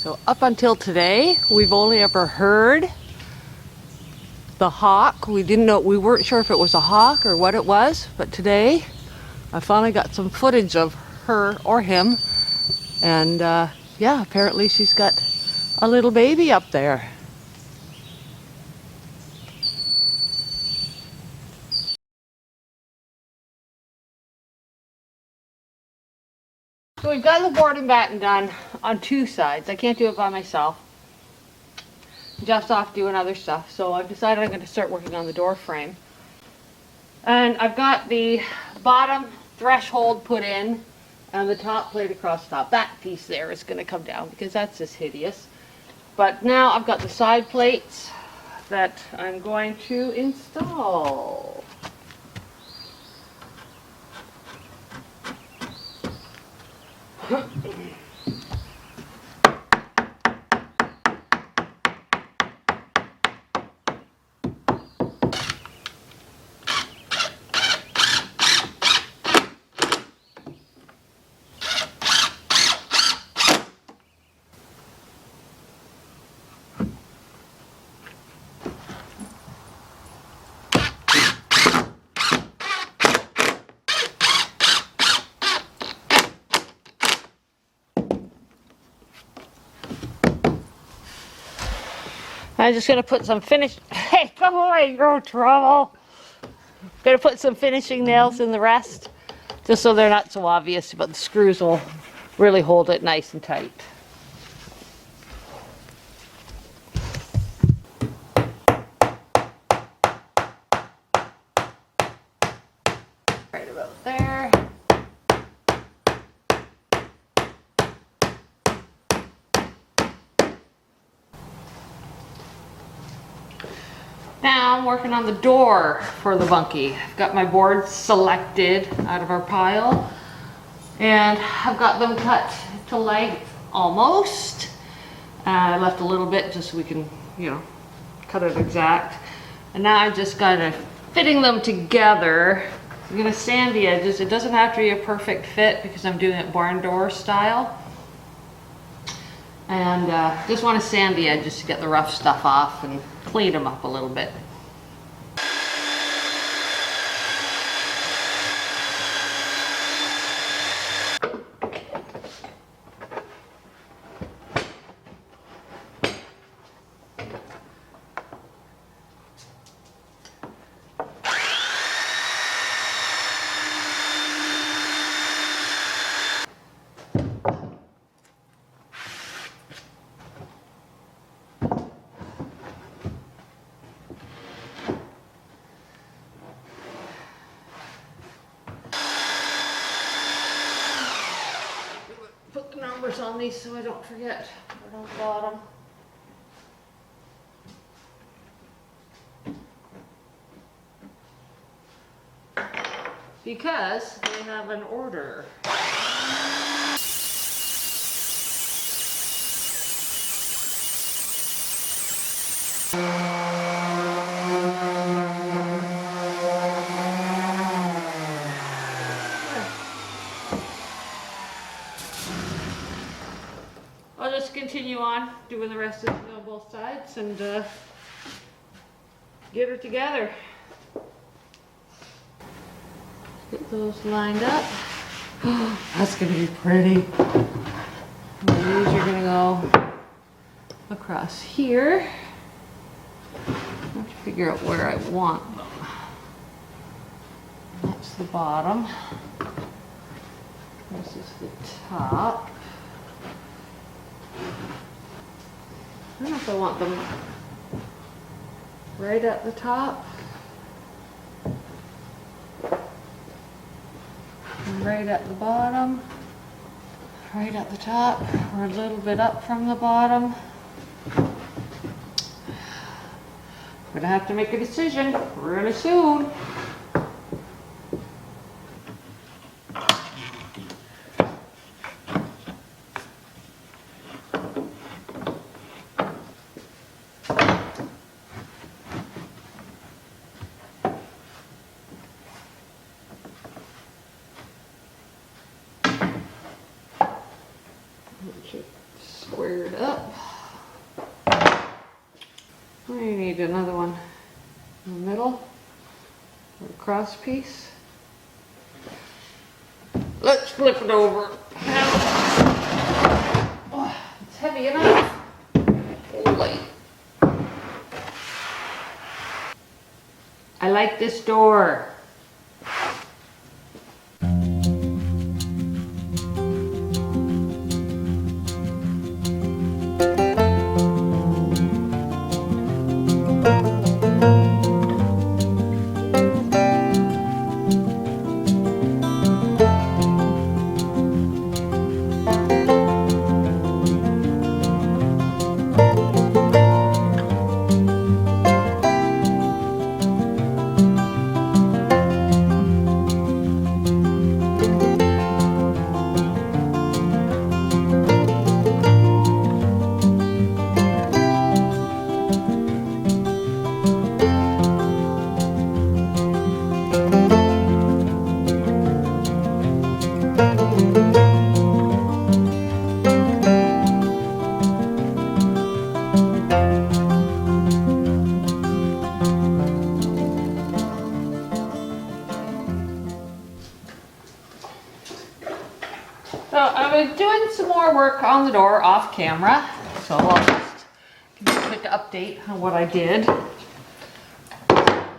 So up until today, we've only ever heard the hawk. We weren't sure if it was a hawk or what it was, but today I finally got some footage of her or him. And yeah, apparently she's got a little baby up there. So we've got the board and batten done on two sides. I can't do it by myself. Jeff's off doing other stuff, so I've decided I'm going to start working on the door frame. And I've got the bottom threshold put in and the top plate across the top. That piece there is going to come down because that's just hideous. But now I've got the side plates that I'm going to install. I'm just going to put some hey, come away, no trouble. Going to put some finishing nails in the rest, just so they're not so obvious, but the screws will really hold it nice and tight. Right about there. Now I'm working on the door for the Bunkie. I've got my boards selected out of our pile, and I've got them cut to length almost. I left a little bit just so we can, cut it exact. And now I'm just kind of fitting them together. I'm gonna sand the edges. It doesn't have to be a perfect fit because I'm doing it barn door style. And just want to sand the edges to get the rough stuff off and clean them up a little bit. Put the numbers on these so I don't forget. Right on the bottom. Because they have an order. I'll just continue on doing the rest of it on both sides and get her together. Get those lined up. That's going to be pretty. And these are going to go across here. I have to figure out where I want them. That's the bottom. This is the top. I don't know if I want them right at the top, right at the bottom, right at the top, or a little bit up from the bottom. I'm gonna have to make a decision really soon. Squared up. I need another one in the middle, or a cross piece. Let's flip it over. Oh, it's heavy enough. Holy. I like this door. So I was doing some more work on the door off camera, so I'll just give you a quick update on what I did.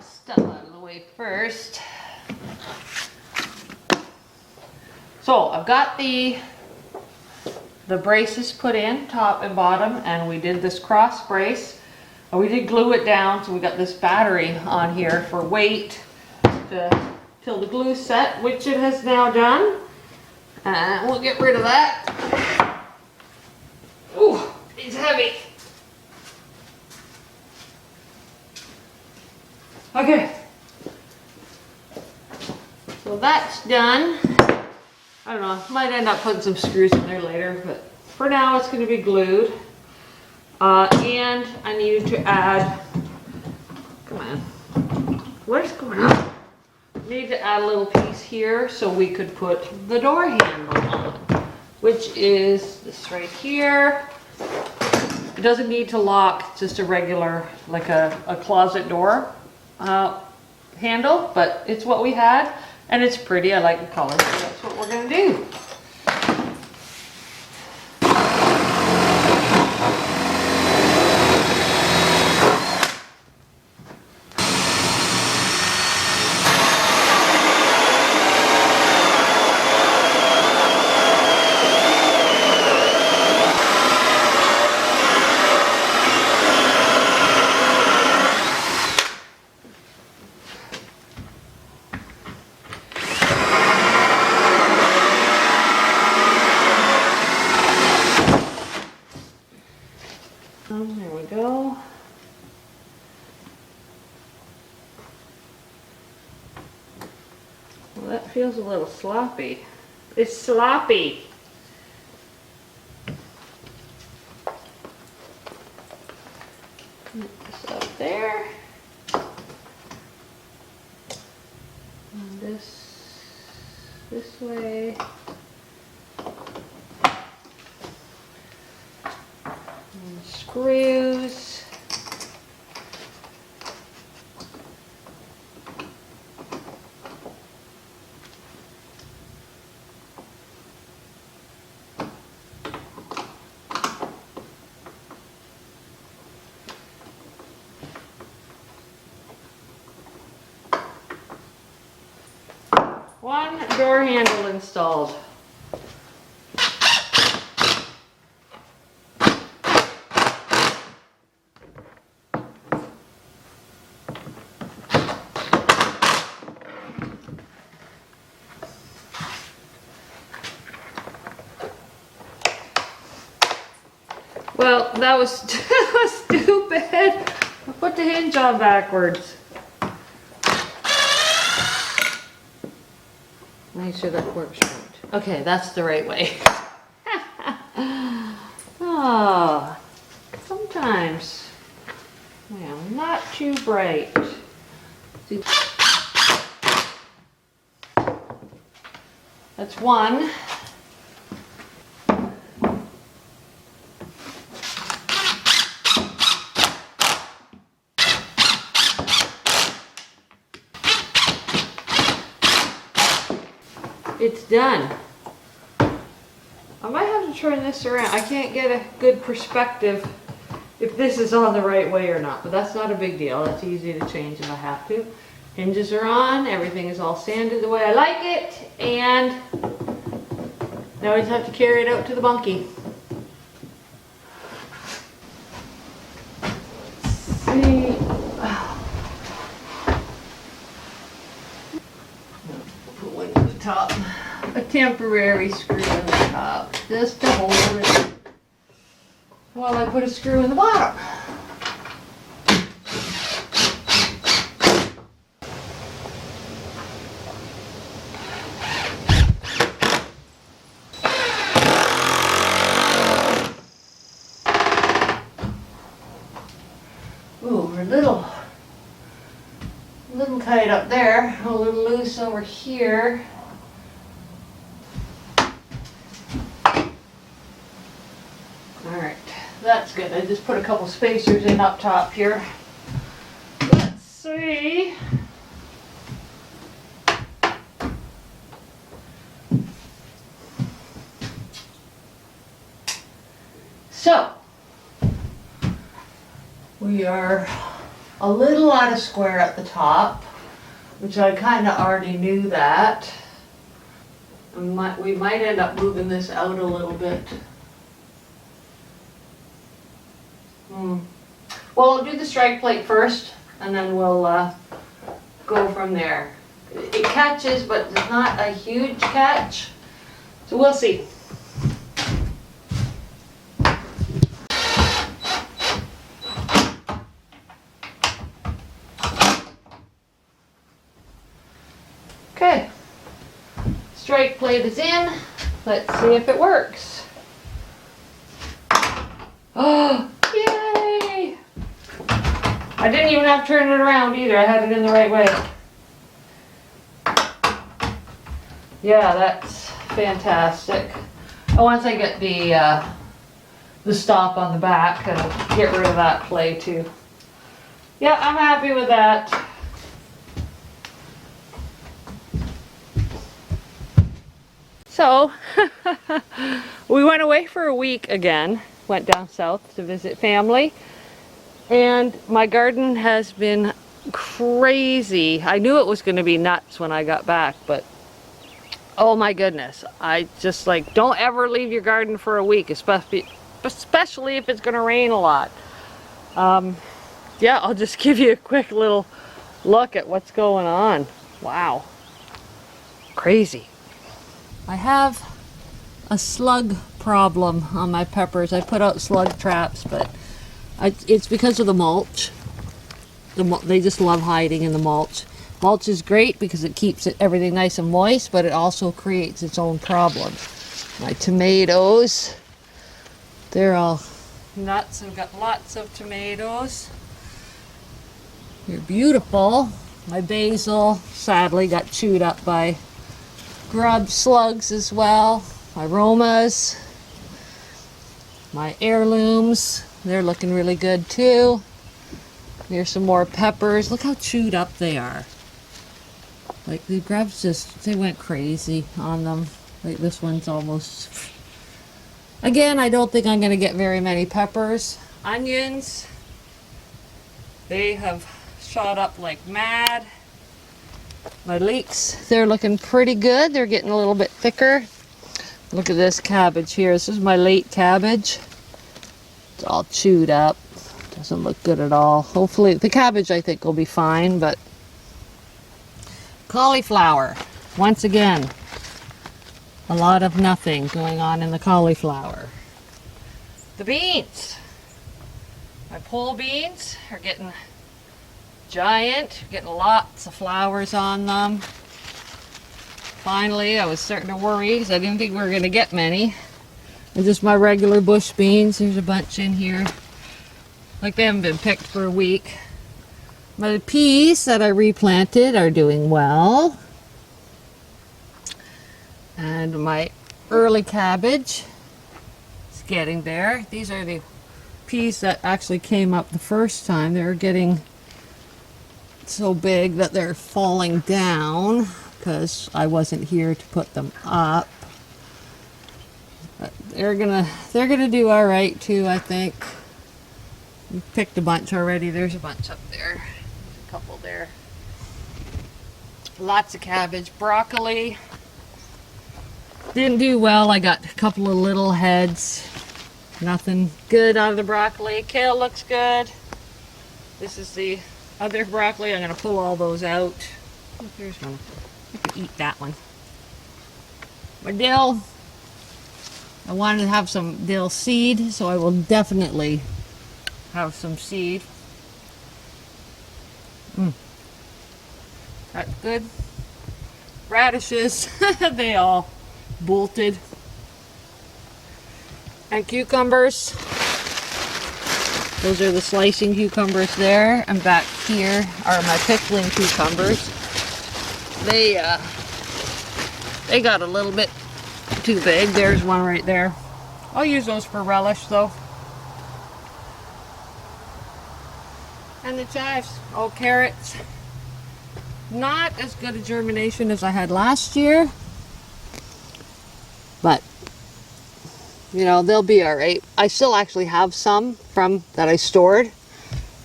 Stuff out of the way first. So I've got the braces put in, top and bottom, and we did this cross brace. And we did glue it down, so we got this battery on here for weight till the glue set, which it has now done. And we'll get rid of that. Ooh, it's heavy. Okay. So that's done. I don't know, might end up putting some screws in there later, but for now it's going to be glued. And I needed to add, come on, what is going on? Need to add a little piece here so we could put the door handle on, which is this right here. It doesn't need to lock, it's just a regular, like a closet door handle, but it's what we had, and it's pretty. I like the color, so that's what we're gonna do. There we go. Well, that feels a little sloppy. It's sloppy. Put this up there. And this way. And screws. One door handle installed. Well, that was stupid. I put the hinge on backwards. Make sure that works right. Okay, that's the right way. Oh, sometimes I am not too bright. That's one. it's done. I might have to turn this around. I can't get a good perspective if this is on the right way or not, but that's not a big deal. That's easy to change if I have to. Hinges are on, everything is all sanded the way I like it, and now I just have to carry it out to the bunkie. See. Put one at the top. A temporary screw in the top, just to hold it while I put a screw in the bottom. Ooh, we're a little tight up there, a little loose over here. Alright, that's good. I just put a couple spacers in up top here. Let's see. So, we are a little out of square at the top, which I kind of already knew that. We might end up moving this out a little bit. Well, I'll do the strike plate first, and then we'll go from there. It catches, but it's not a huge catch, so we'll see. Okay, strike plate is in. Let's see if it works. Oh, yay! I didn't even have to turn it around either. I had it in the right way. Yeah, that's fantastic. And once I get the stop on the back, I'll get rid of that play too. Yeah, I'm happy with that. So, we went away for a week again, went down south to visit family, and my garden has been crazy. I knew it was going to be nuts when I got back, but oh my goodness, I just like, don't ever leave your garden for a week, especially if it's going to rain a lot. Yeah, I'll just give you a quick little look at what's going on. Wow, crazy. I have a slug problem on my peppers. I put out slug traps, but it's because of the mulch. They just love hiding in the mulch. Mulch is great because it keeps everything nice and moist, but it also creates its own problems. My tomatoes, they're all nuts. I've got lots of tomatoes. They're beautiful. My basil sadly got chewed up by grub slugs as well. My aromas, my heirlooms, they're looking really good too. Here's some more peppers. Look how chewed up they are. Like the grubs they went crazy on them. Like this one's almost... Again, I don't think I'm going to get very many peppers. Onions, they have shot up like mad. My leeks, they're looking pretty good. They're getting a little bit thicker. Look at this cabbage here. This is my late cabbage. It's all chewed up. Doesn't look good at all. Hopefully, the cabbage I think will be fine, but... Cauliflower. Once again, a lot of nothing going on in the cauliflower. The beans. My pole beans are getting giant, getting lots of flowers on them. Finally, I was starting to worry because I didn't think we were going to get many. And just my regular bush beans. There's a bunch in here. Like they haven't been picked for a week. My peas that I replanted are doing well. And my early cabbage is getting there. These are the peas that actually came up the first time. They're getting so big that they're falling down. because I wasn't here to put them up. But they're gonna do all right too, I think. We picked a bunch already. There's a bunch up there. There's a couple there. Lots of cabbage. Broccoli didn't do well. I got a couple of little heads. Nothing good out of the broccoli. Kale looks good. This is the other broccoli. I'm going to pull all those out. Oh, there's one. I could eat that one. My dill. I wanted to have some dill seed, so I will definitely have some seed. That's good. Radishes. They all bolted. And cucumbers. Those are the slicing cucumbers there. And back here are my pickling cucumbers. They got a little bit too big. There's one right there. I'll use those for relish though. And the chives. Oh, carrots. Not as good a germination as I had last year. But you know, they'll be all right. I still actually have some from that I stored,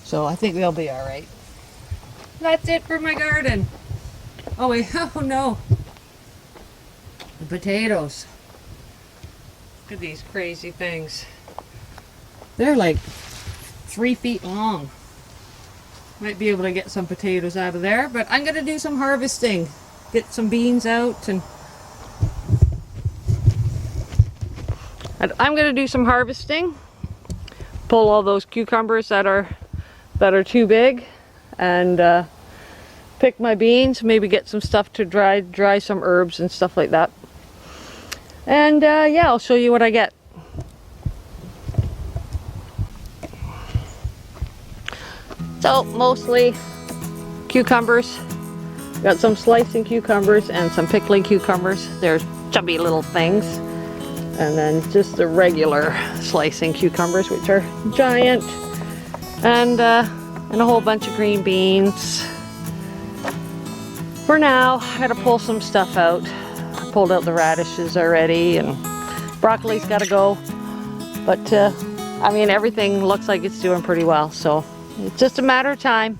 so I think they'll be all right. That's it for my garden. Oh wait, oh no. The potatoes. Look at these crazy things. They're like 3 feet long. Might be able to get some potatoes out of there, but I'm gonna do some harvesting. Get some beans out and I'm going to do some harvesting, pull all those cucumbers that are too big, and pick my beans, maybe get some stuff to dry some herbs and stuff like that. And yeah, I'll show you what I get. So mostly cucumbers. Got some slicing cucumbers and some pickling cucumbers. They're chubby little things. And then just the regular slicing cucumbers, which are giant, and a whole bunch of green beans. For now, I gotta pull some stuff out. I pulled out the radishes already, and broccoli's gotta go. But I mean, everything looks like it's doing pretty well, so it's just a matter of time.